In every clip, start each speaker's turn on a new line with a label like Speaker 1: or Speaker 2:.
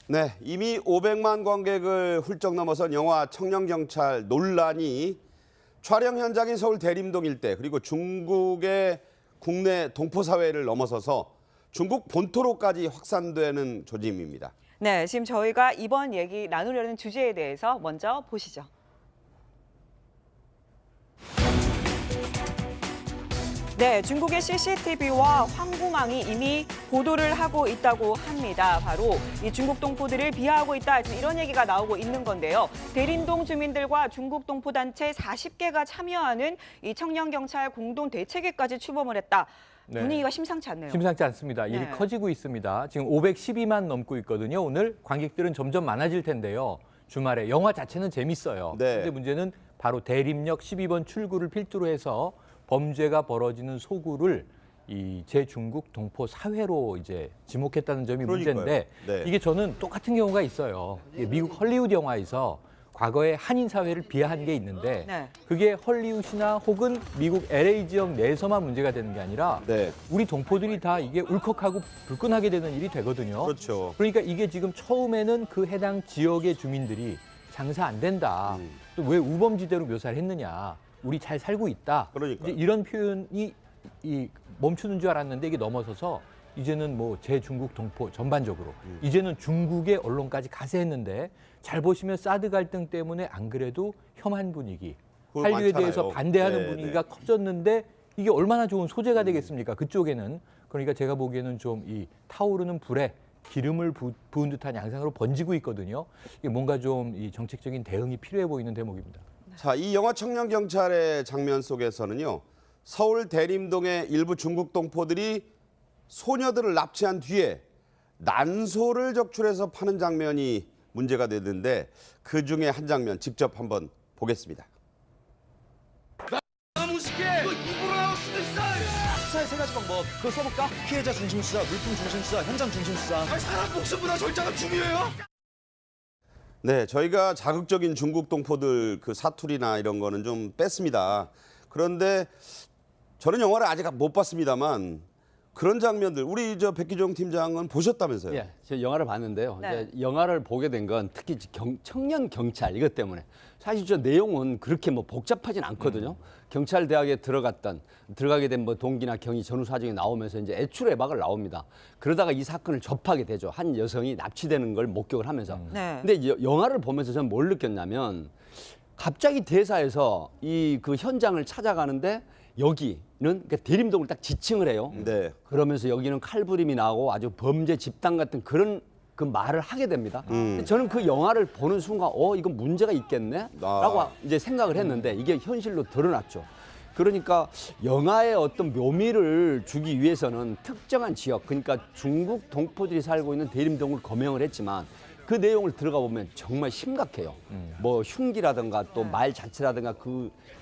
Speaker 1: 네, 이미 500만 관객을 훌쩍 넘어선 영화 청년경찰 논란이 촬영 현장인 서울 대림동 일대 그리고 중국의 국내 동포사회를 넘어서서 중국 본토로까지 확산되는 조짐입니다.
Speaker 2: 네, 지금 저희가 이번 얘기 나누려는 주제에 대해서 먼저 보시죠. 네, 중국의 CCTV와 황구망이 이미 보도를 하고 있다고 합니다. 바로 이 중국 동포들을 비하하고 있다, 지금 이런 얘기가 나오고 있는 건데요. 대림동 주민들과 중국 동포 단체 40개가 참여하는 이 청년경찰 공동 대책회까지 출범을 했다.
Speaker 3: 네.
Speaker 2: 분위기가 심상치 않네요.
Speaker 3: 심상치 않습니다. 일이
Speaker 2: 네.
Speaker 3: 커지고 있습니다. 지금 512만 넘고 있거든요. 오늘 관객들은 점점 많아질 텐데요. 주말에 영화 자체는 재밌어요.
Speaker 1: 네.
Speaker 3: 근데 문제는 바로 대림역 12번 출구를 필두로 해서 범죄가 벌어지는 소구를 이 제중국 동포 사회로 이제 지목했다는 점이
Speaker 1: 그러니까요.
Speaker 3: 문제인데
Speaker 1: 네.
Speaker 3: 이게 저는 똑같은 경우가 있어요. 이게 미국 헐리우드 영화에서 과거에 한인 사회를 비하한 게 있는데
Speaker 2: 네.
Speaker 3: 그게 헐리우드나 혹은 미국 LA 지역 내에서만 문제가 되는 게 아니라
Speaker 1: 네,
Speaker 3: 우리 동포들이 다 이게 울컥하고 불끈하게 되는 일이 되거든요.
Speaker 1: 그렇죠.
Speaker 3: 그러니까 이게 지금 처음에는 그 해당 지역의 주민들이 장사 안 된다. 또 왜 우범지대로 묘사를 했느냐. 우리 잘 살고 있다.
Speaker 1: 그러니까요.
Speaker 3: 이제 이런 표현이 멈추는 줄 알았는데 이게 넘어서서 이제는 뭐 제중국 동포 전반적으로 이제는 중국의 언론까지 가세했는데 잘 보시면 사드 갈등 때문에 안 그래도 혐한 분위기,
Speaker 1: 그거
Speaker 3: 한류에
Speaker 1: 많잖아요.
Speaker 3: 대해서 반대하는
Speaker 1: 네,
Speaker 3: 분위기가 커졌는데 이게 얼마나 좋은 소재가 되겠습니까? 그쪽에는. 그러니까 제가 보기에는 좀 이 타오르는 불에 기름을 부은 듯한 양상으로 번지고 있거든요. 이게 뭔가 좀 이 정책적인 대응이 필요해 보이는 대목입니다.
Speaker 1: 자, 이 영화 청년경찰의 장면 속에서는요, 서울 대림동의 일부 중국 동포들이 소녀들을 납치한 뒤에 난소를 적출해서 파는 장면이 문제가 되는데 그 중에 한 장면 직접 한번 보겠습니다.
Speaker 4: 무식해! 이거 입으로 나올 수도 있어! 수사의 세 가지 방법, 그거 써볼까? 피해자 중심 수사, 물품 중심 수사, 현장 중심 수사. 아니, 사람 목숨보다 절차가 중요해요?
Speaker 1: 네, 저희가 자극적인 중국 동포들 그 사투리나 이런 거는 좀 뺐습니다. 그런데 저는 영화를 아직 못 봤습니다만 그런 장면들 우리 저 백기종 팀장은 보셨다면서요?
Speaker 5: 예, 제가 영화를 봤는데요.
Speaker 2: 네.
Speaker 5: 이제 영화를 보게 된 건 특히 청년 경찰 이것 때문에 사실 저 내용은 그렇게 뭐 복잡하진 않거든요. 경찰 대학에 들어가게 된 뭐 동기나 경위 전후 사정이 나오면서 이제 애출 애박을 나옵니다. 그러다가 이 사건을 접하게 되죠. 한 여성이 납치되는 걸 목격을 하면서.
Speaker 2: 네.
Speaker 5: 근데 영화를 보면서 저는 뭘 느꼈냐면 갑자기 대사에서 이 그 현장을 찾아가는데 여기는 그러니까 대림동을 딱 지칭을 해요.
Speaker 1: 네.
Speaker 5: 그러면서 여기는 칼부림이 나고 아주 범죄 집단 같은 그런 그 말을 하게 됩니다. 근데 저는 그 영화를 보는 순간 이건 문제가 있겠네라고 이제 생각을 했는데 이게 현실로 드러났죠. 그러니까 영화의 어떤 묘미를 주기 위해서는 특정한 지역, 그러니까 중국 동포들이 살고 있는 대림동을 거명을 했지만 그 내용을 들어가 보면 정말 심각해요. 뭐 흉기라든가 또 말 자체라든가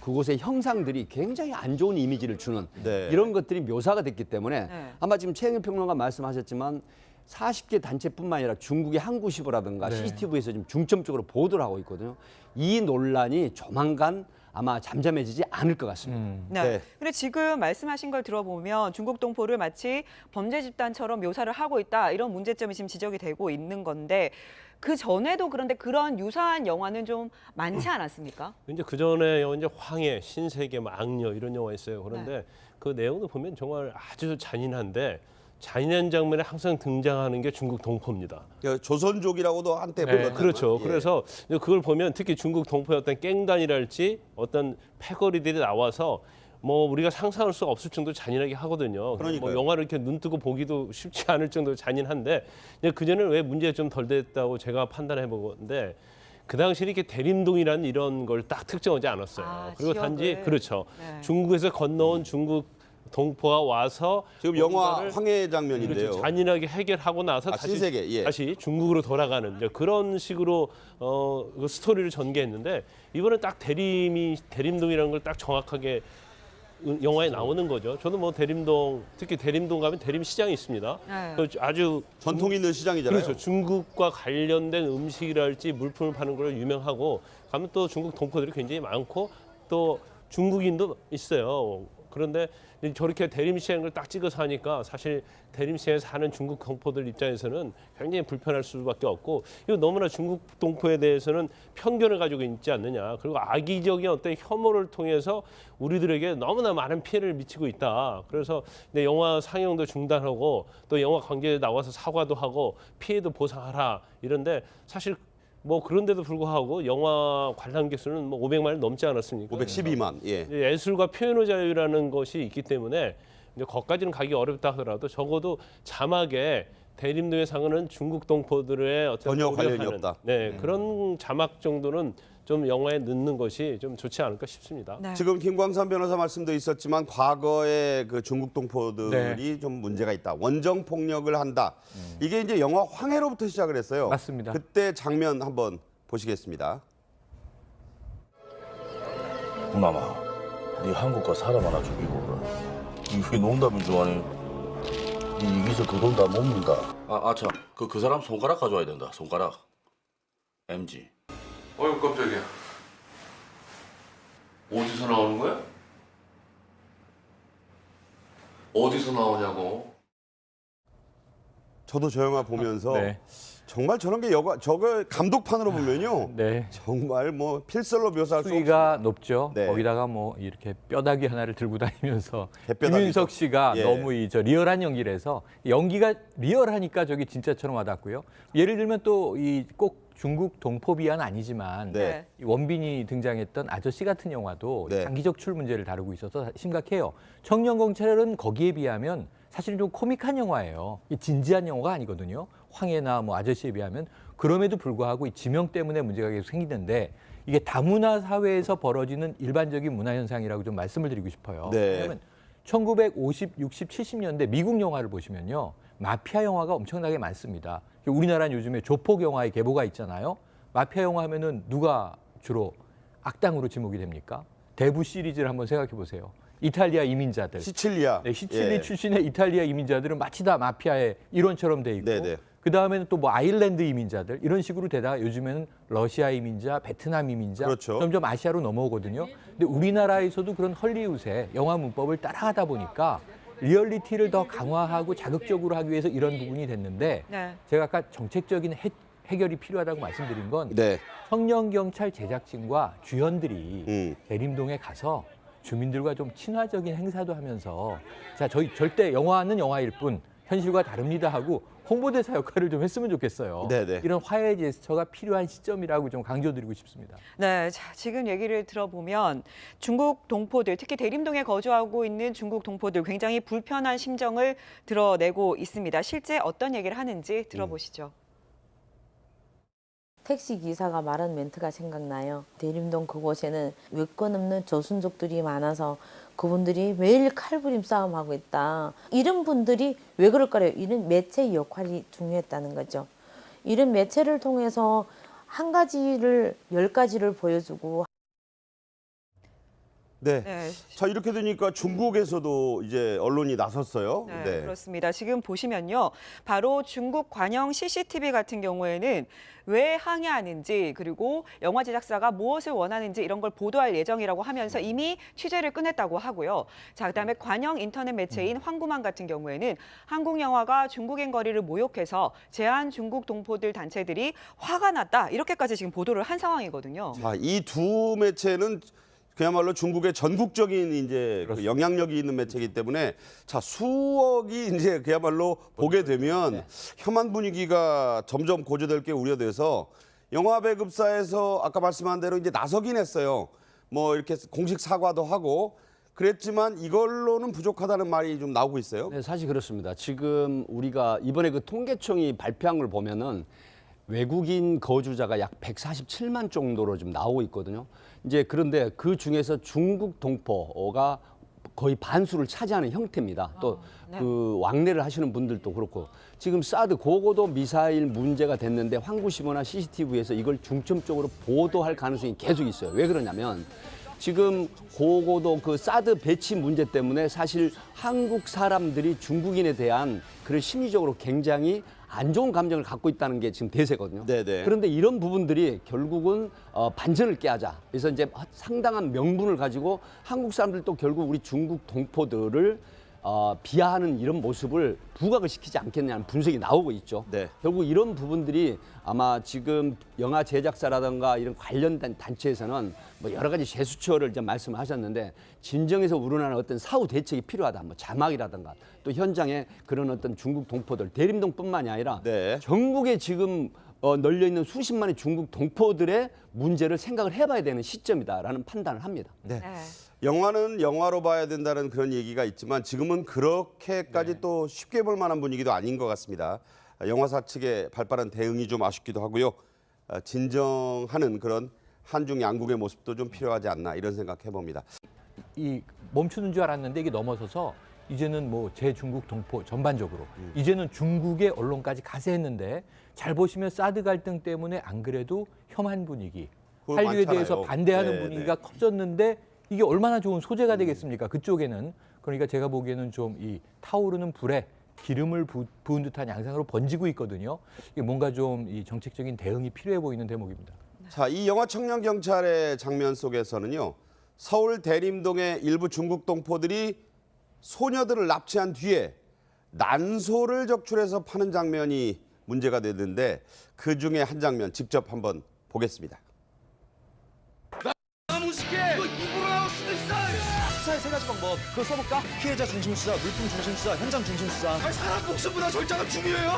Speaker 5: 그곳의 형상들이 굉장히 안 좋은 이미지를 주는
Speaker 1: 네.
Speaker 5: 이런 것들이 묘사가 됐기 때문에
Speaker 2: 네.
Speaker 5: 아마 지금 최영일 평론가 말씀하셨지만 40개 단체뿐만 아니라 중국의 한국시보라든가
Speaker 3: 네.
Speaker 5: CCTV에서 지금 중점적으로 보도를 하고 있거든요. 이 논란이 조만간 아마 잠잠해지지 않을 것 같습니다.
Speaker 2: 네.
Speaker 1: 네.
Speaker 2: 근데 지금 말씀하신 걸 들어보면 중국 동포를 마치 범죄 집단처럼 묘사를 하고 있다, 이런 문제점이 지금 지적이 되고 있는 건데 그 전에도 그런데 그런 유사한 영화는 좀 많지 않았습니까?
Speaker 6: 이제 그 전에 이제 황해, 신세계, 뭐 악녀 이런 영화 있어요. 그런데
Speaker 2: 네.
Speaker 6: 그 내용을 보면 정말 아주 잔인한데 잔인한 장면에 항상 등장하는 게 중국 동포입니다.
Speaker 1: 조선족이라고도 한때
Speaker 3: 네,
Speaker 1: 불렀잖아요.
Speaker 6: 그렇죠.
Speaker 1: 예.
Speaker 6: 그래서 그걸 보면 특히 중국 동포의 어떤 깽단이랄지 어떤 패거리들이 나와서 뭐 우리가 상상할 수 없을 정도로 잔인하게 하거든요.
Speaker 1: 그러니까요.
Speaker 6: 뭐 영화를 이렇게 눈 뜨고 보기도 쉽지 않을 정도로 잔인한데 그 전에는 왜 문제가 좀 덜 됐다고 제가 판단해 보건데 그 당시에 이렇게 대림동이라는 이런 걸 딱 특정하지 않았어요.
Speaker 2: 아,
Speaker 6: 그리고
Speaker 2: 지역을.
Speaker 6: 단지 그렇죠.
Speaker 2: 네.
Speaker 6: 중국에서 건너온 중국 동포가 와서
Speaker 1: 지금 영화
Speaker 6: 뭔가를
Speaker 1: 황해 장면인데요.
Speaker 6: 그렇죠. 잔인하게 해결하고 나서
Speaker 1: 신세계, 예.
Speaker 6: 다시 중국으로 돌아가는 이제 그런 식으로 그 스토리를 전개했는데 이번엔 딱 대림동이라는 걸 딱 정확하게 영화에 나오는 거죠. 저도 뭐 대림동, 특히 대림동 가면 대림시장이 있습니다.
Speaker 2: 네.
Speaker 6: 그 아주
Speaker 1: 전통 있는 시장이잖아요.
Speaker 6: 그렇죠. 중국과 관련된 음식이랄지 물품을 파는 걸로 유명하고 가면 또 중국 동포들이 굉장히 많고 또 중국인도 있어요. 그런데 저렇게 대림시행을 딱 찍어서 하니까 사실 대림시행에서 사는 중국 동포들 입장에서는 굉장히 불편할 수밖에 없고, 이거 너무나 중국 동포에 대해서는 편견을 가지고 있지 않느냐. 그리고 악의적인 어떤 혐오를 통해서 우리들에게 너무나 많은 피해를 미치고 있다. 그래서 영화 상영도 중단하고 또 영화 관계에 나와서 사과도 하고 피해도 보상하라 이런데, 사실 뭐 그런데도 불구하고 영화 관람객 수는 뭐 500만이 넘지 않았습니까?
Speaker 1: 512만. 예.
Speaker 6: 예술과 표현의 자유라는 것이 있기 때문에 이제 거기까지는 가기 어렵다 하더라도 적어도 자막에 대림동에 상은 중국 동포들의 어떤
Speaker 1: 전혀 관련이
Speaker 6: 고려하는,
Speaker 1: 없다.
Speaker 6: 네, 그런 자막 정도는 좀 영화에 넣는 것이 좀 좋지 않을까 싶습니다.
Speaker 2: 네.
Speaker 1: 지금 김광삼 변호사 말씀도 있었지만 과거에 그 중국 동포들이 좀 문제가 있다. 원정 폭력을 한다. 이게 이제 영화 황해로부터 시작을 했어요.
Speaker 3: 맞습니다.
Speaker 1: 그때 장면 한번 보시겠습니다.
Speaker 7: 마마, 네 한국 가 사람 하나 죽이고 그래. 왜 농담인 줄 아니? 네 여기서 그 돈 다 못 문다. 참. 그 사람 손가락 가져와야 된다. 손가락. MG.
Speaker 8: 어휴 깜짝이야. 어디서 나오는 거야? 어디서 나오냐고.
Speaker 1: 저도 저 영화 보면서
Speaker 3: 네.
Speaker 1: 정말 저런 게 저걸 감독판으로 보면요.
Speaker 3: 네.
Speaker 1: 정말 뭐 필설로 묘사할 수
Speaker 3: 수위가 높죠.
Speaker 1: 네.
Speaker 3: 거기다가 뭐 이렇게 뼈다귀 하나를 들고 다니면서
Speaker 1: 개뼈다귀죠.
Speaker 3: 김윤석 씨가
Speaker 1: 예.
Speaker 3: 너무 저 리얼한 연기를 해서 연기가 리얼하니까 저기 진짜처럼 와닿고요. 예를 들면 또 이 꼭 중국 동포 비하는 아니지만
Speaker 1: 네.
Speaker 3: 이 원빈이 등장했던 아저씨 같은 영화도
Speaker 1: 네.
Speaker 3: 장기적 출 문제를 다루고 있어서 심각해요. 청년경찰은 거기에 비하면 사실 좀 코믹한 영화예요. 이 진지한 영화가 아니거든요. 황해나 뭐 아저씨에 비하면. 그럼에도 불구하고 이 지명 때문에 문제가 계속 생기는데, 이게 다문화 사회에서 벌어지는 일반적인 문화 현상이라고 좀 말씀을 드리고 싶어요.
Speaker 1: 네.
Speaker 3: 왜냐하면 1950, 60, 70년대 미국 영화를 보시면요, 마피아 영화가 엄청나게 많습니다. 우리나라는 요즘에 조폭 영화의 계보가 있잖아요. 마피아 영화 하면은 누가 주로 악당으로 지목이 됩니까? 대부 시리즈를 한번 생각해 보세요. 이탈리아 이민자들.
Speaker 1: 시칠리아.
Speaker 3: 네, 시칠리
Speaker 1: 예.
Speaker 3: 출신의 이탈리아 이민자들은 마치 다 마피아의 일원처럼 돼 있고,
Speaker 1: 네네.
Speaker 3: 그 다음에는 또 뭐 아일랜드 이민자들 이런 식으로 되다가 요즘에는 러시아 이민자, 베트남 이민자,
Speaker 1: 그렇죠.
Speaker 3: 점점 아시아로 넘어오거든요. 근데 우리나라에서도 그런 헐리우드의 영화 문법을 따라가다 보니까 리얼리티를 더 강화하고 자극적으로 하기 위해서 이런 부분이 됐는데,
Speaker 2: 네.
Speaker 3: 제가 아까 정책적인 해결이 필요하다고 말씀드린 건
Speaker 1: 네.
Speaker 3: 청년경찰 제작진과 주연들이 대림동에 가서 주민들과 좀 친화적인 행사도 하면서, 자, 저희 절대 영화는 영화일 뿐 현실과 다릅니다 하고 홍보대사 역할을 좀 했으면 좋겠어요.
Speaker 1: 네네.
Speaker 3: 이런 화해 제스처가 필요한 시점이라고 좀 강조드리고 싶습니다.
Speaker 2: 네, 자, 지금 얘기를 들어보면 중국 동포들, 특히 대림동에 거주하고 있는 중국 동포들 굉장히 불편한 심정을 드러내고 있습니다. 실제 어떤 얘기를 하는지 들어보시죠.
Speaker 9: 택시 기사가 말한 멘트가 생각나요. 대림동 그곳에는 외권 없는 조선족들이 많아서 그분들이 매일 칼부림 싸움하고 있다. 이런 분들이 왜 그럴까요? 이런 매체 역할이 중요했다는 거죠. 이런 매체를 통해서 한 가지를 10가지를 보여주고.
Speaker 1: 네.
Speaker 2: 네.
Speaker 1: 자, 이렇게 되니까 중국에서도 이제 언론이 나섰어요.
Speaker 2: 네, 그렇습니다. 지금 보시면요. 바로 중국 관영 CCTV 같은 경우에는 왜 항의하는지, 그리고 영화 제작사가 무엇을 원하는지 이런 걸 보도할 예정이라고 하면서 이미 취재를 끝냈다고 하고요. 자, 그다음에 관영 인터넷 매체인 황구망 같은 경우에는 한국 영화가 중국인 거리를 모욕해서 제한 중국 동포들 단체들이 화가 났다. 이렇게까지 지금 보도를 한 상황이거든요.
Speaker 1: 자, 이 두 매체는 그야말로 중국의 전국적인 이제 그 영향력이 있는 매체이기 때문에, 자, 수억이 이제 그야말로 보게 되면 혐한 분위기가 점점 고조될 게 우려돼서 영화 배급사에서 아까 말씀한 대로 이제 나서긴 했어요. 뭐 이렇게 공식 사과도 하고 그랬지만 이걸로는 부족하다는 말이 좀 나오고 있어요.
Speaker 5: 네, 사실 그렇습니다. 지금 우리가 이번에 그 통계청이 발표한 걸 보면은 외국인 거주자가 약 147만 정도로 좀 나오고 있거든요. 이제 그런데 그 중에서 중국 동포가 거의 반수를 차지하는 형태입니다. 또 그 왕래를 하시는 분들도 그렇고, 지금 사드 고고도 미사일 문제가 됐는데 황구시보나 CCTV에서 이걸 중점적으로 보도할 가능성이 계속 있어요. 왜 그러냐면 지금 고고도 그 사드 배치 문제 때문에 사실 한국 사람들이 중국인에 대한 그런 심리적으로 굉장히 안 좋은 감정을 갖고 있다는 게 지금 대세거든요.
Speaker 1: 네네.
Speaker 5: 그런데 이런 부분들이 결국은 반전을 깨하자. 그래서 이제 상당한 명분을 가지고 한국 사람들도 결국 우리 중국 동포들을 비하하는 이런 모습을 부각을 시키지 않겠냐는 분석이 나오고 있죠.
Speaker 1: 네.
Speaker 5: 결국 이런 부분들이 아마 지금 영화 제작사라든가 이런 관련된 단체에서는 뭐 여러 가지 제스처를 이제 말씀하셨는데 진정에서 우러나는 어떤 사후 대책이 필요하다. 뭐 자막이라든가 또 현장에 그런 어떤 중국 동포들 대림동뿐만이 아니라
Speaker 1: 네.
Speaker 5: 전국에 지금 널려 있는 수십만의 중국 동포들의 문제를 생각을 해봐야 되는 시점이다라는 판단을 합니다.
Speaker 1: 네.
Speaker 2: 네.
Speaker 1: 영화는 영화로 봐야 된다는 그런 얘기가 있지만 지금은 그렇게까지 또 쉽게 볼 만한 분위기도 아닌 것 같습니다. 영화사 측의 발빠른 대응이 좀 아쉽기도 하고요. 진정하는 그런 한중 양국의 모습도 좀 필요하지 않나 이런 생각 해봅니다.
Speaker 3: 이 멈추는 줄 알았는데 이게 넘어서서 이제는 뭐 제중국 동포 전반적으로 이제는 중국의 언론까지 가세했는데 잘 보시면 사드 갈등 때문에 안 그래도 혐한 분위기,
Speaker 1: 그거
Speaker 3: 한류에
Speaker 1: 많잖아요.
Speaker 3: 대해서 반대하는
Speaker 1: 네,
Speaker 3: 분위기가 커졌는데 이게 얼마나 좋은 소재가 되겠습니까? 그쪽에는. 그러니까 제가 보기에는 좀 이 타오르는 불에 기름을 부은 듯한 양상으로 번지고 있거든요. 이게 뭔가 좀 이 정책적인 대응이 필요해 보이는 대목입니다.
Speaker 1: 자, 이 영화 청년경찰의 장면 속에서는요. 서울 대림동의 일부 중국 동포들이 소녀들을 납치한 뒤에 난소를 적출해서 파는 장면이 문제가 되는데 그중에 한 장면 직접 한번 보겠습니다.
Speaker 4: 무식해! 이거 입으로 나올 수도 있어! 수사의 세 가지 방법 그거 써볼까? 피해자 중심 수사, 물품 중심 수사, 현장 중심 수사. 아니 사람 목숨보다 절차가 중요해요?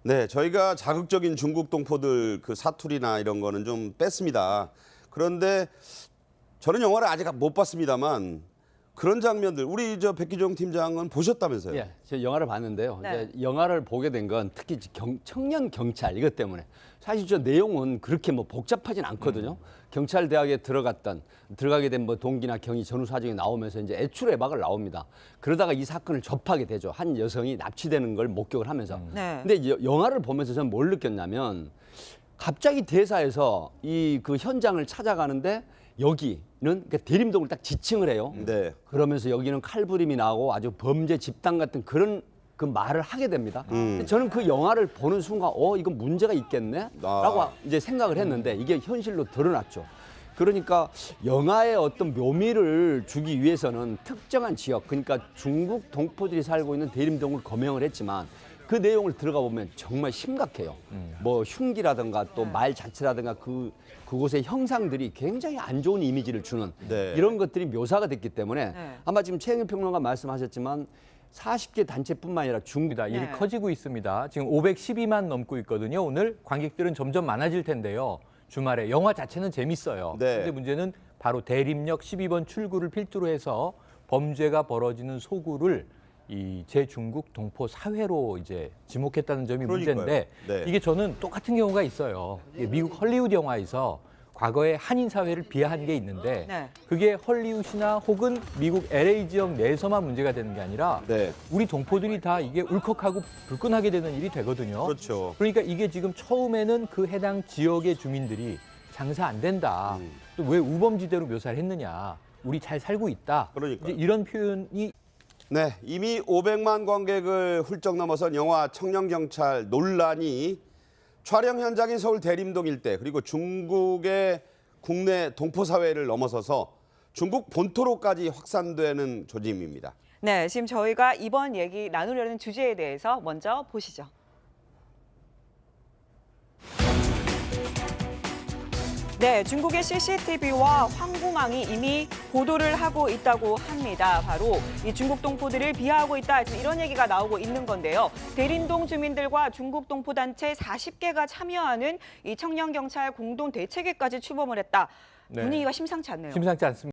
Speaker 1: 네, 저희가 자극적인 중국 동포들 그 사투리나 이런 거는 좀 뺐습니다. 그런데 저는 영화를 아직 못 봤습니다만 그런 장면들 우리 저 백기종 팀장은 보셨다면서요?
Speaker 5: 예, 저 영화를 봤는데요.
Speaker 2: 네.
Speaker 5: 이제 영화를 보게 된 건 특히 청년 경찰 이것 때문에 사실 저 내용은 그렇게 뭐 복잡하진 않거든요. 경찰 대학에 들어가게 된 뭐 동기나 경위 전후 사정이 나오면서 이제 애출애박을 나옵니다. 그러다가 이 사건을 접하게 되죠. 한 여성이 납치되는 걸 목격을 하면서.
Speaker 2: 네.
Speaker 5: 근데 영화를 보면서 저는 뭘 느꼈냐면 갑자기 대사에서 이 그 현장을 찾아가는데 여기는 그러니까 대림동을 딱 지칭을 해요.
Speaker 1: 네.
Speaker 5: 그러면서 여기는 칼부림이 나고 아주 범죄 집단 같은 그런 그 말을 하게 됩니다. 근데 저는 그 영화를 보는 순간 이건 문제가 있겠네라고 이제 생각을 했는데 이게 현실로 드러났죠. 그러니까 영화의 어떤 묘미를 주기 위해서는 특정한 지역, 그러니까 중국 동포들이 살고 있는 대림동을 거명을 했지만 그 내용을 들어가 보면 정말 심각해요. 뭐 흉기라든가 또 말 자체라든가 그곳의 형상들이 굉장히 안 좋은 이미지를 주는
Speaker 1: 네.
Speaker 5: 이런 것들이 묘사가 됐기 때문에
Speaker 2: 네.
Speaker 5: 아마 지금 최영일 평론가 말씀하셨지만 40개 단체뿐만 아니라
Speaker 3: 입니다. 일이
Speaker 2: 네.
Speaker 3: 커지고 있습니다. 지금 512만 넘고 있거든요. 오늘 관객들은 점점 많아질 텐데요. 주말에 영화 자체는 재밌어요.
Speaker 1: 네.
Speaker 3: 근데 문제는 바로 대림역 12번 출구를 필두로 해서 범죄가 벌어지는 소구를 이 제중국 동포 사회로 이제 지목했다는 점이
Speaker 1: 그러니까요.
Speaker 3: 문제인데
Speaker 1: 네.
Speaker 3: 이게 저는 똑같은 경우가 있어요. 이게 미국 헐리우드 영화에서 과거에 한인 사회를 비하한 게 있는데
Speaker 2: 네.
Speaker 3: 그게 헐리우드나 혹은 미국 LA 지역 내에서만 문제가 되는 게 아니라
Speaker 1: 네.
Speaker 3: 우리 동포들이 다 이게 울컥하고 불끈하게 되는 일이 되거든요.
Speaker 1: 그렇죠.
Speaker 3: 그러니까 이게 지금 처음에는 그 해당 지역의 주민들이 장사 안 된다. 또 왜 우범지대로 묘사를 했느냐. 우리 잘 살고 있다.
Speaker 1: 그러니까요.
Speaker 3: 이제 이런 표현이
Speaker 1: 네, 이미 500만 관객을 훌쩍 넘어선 영화 청년경찰 논란이 촬영 현장인 서울 대림동 일대 그리고 중국의 국내 동포 사회를 넘어서서 중국 본토로까지 확산되는 조짐입니다.
Speaker 2: 네, 지금 저희가 이번 얘기 나누려는 주제에 대해서 먼저 보시죠. 네, 중국의 CCTV와 황구망이 이미 보도를 하고 있다고 합니다. 바로 이 중국 동포들을 비하하고 있다. 지금 이런 얘기가 나오고 있는 건데요. 대림동 주민들과 중국 동포 단체 40개가 참여하는 이 청년경찰 공동 대책회까지 출범을 했다.
Speaker 3: 네.
Speaker 2: 분위기가 심상치 않네요.
Speaker 3: 심상치 않습니다.